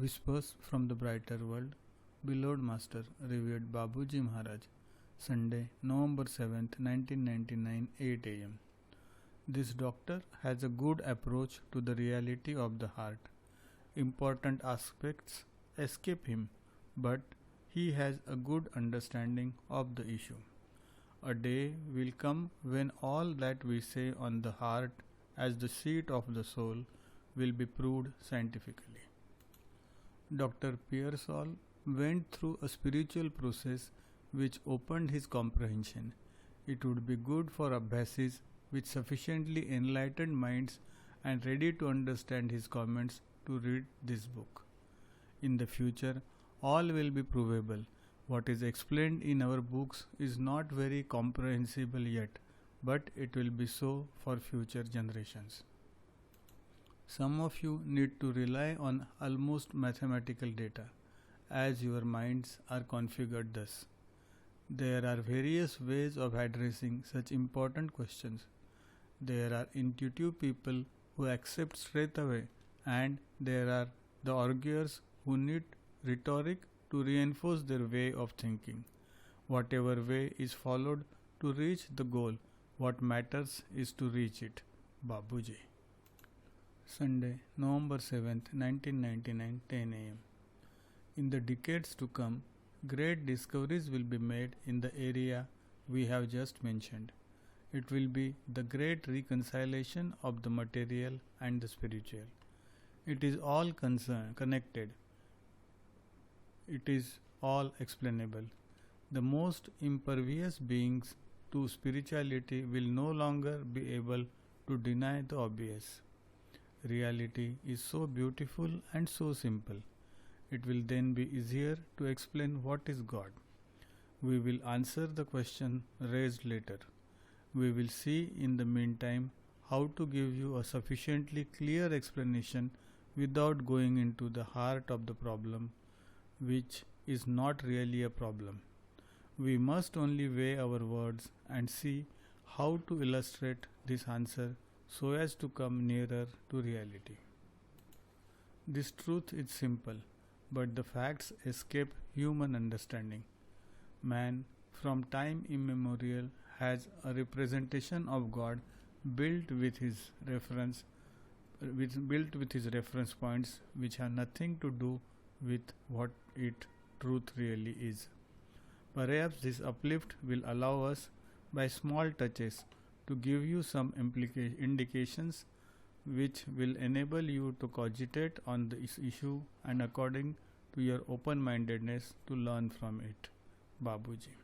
Whispers from the Brighter World, Beloved Master, revered Babuji Maharaj, Sunday, November 7th, 1999, 8 am. This doctor has a good approach to the reality of the heart. Important aspects escape him, but he has a good understanding of the issue. A day will come when all that we say on the heart as the seat of the soul will be proved scientifically. Dr. Pearsall went through a spiritual process which opened his comprehension. It would be good for Abhyasis with sufficiently enlightened minds and ready to understand his comments to read this book. In the future, all will be provable. What is explained in our books is not very comprehensible yet, but it will be so for future generations. Some of you need to rely on almost mathematical data, as your minds are configured thus. There are various ways of addressing such important questions. There are intuitive people who accept straight away, and there are the arguers who need rhetoric to reinforce their way of thinking. Whatever way is followed to reach the goal, what matters is to reach it. Babuji. Sunday, November 7th, 1999, 10 am. In the decades to come, great discoveries will be made in the area we have just mentioned. It will be the great reconciliation of the material and the spiritual. It is all connected. It is all explainable. The most impervious beings to spirituality will no longer be able to deny the obvious. Reality is so beautiful and so simple. It will then be easier to explain what is God. We will answer the question raised later. We will see in the meantime how to give you a sufficiently clear explanation without going into the heart of the problem, which is not really a problem. We must only weigh our words and see how to illustrate this answer so as to come nearer to reality. This truth is simple, but the facts escape human understanding. Man, from time immemorial, has a representation of God built with his reference points, which have nothing to do with what it truth really is. Perhaps this uplift will allow us, by small touches, to give you some indications which will enable you to cogitate on this issue and according to your open-mindedness to learn from it. Babuji.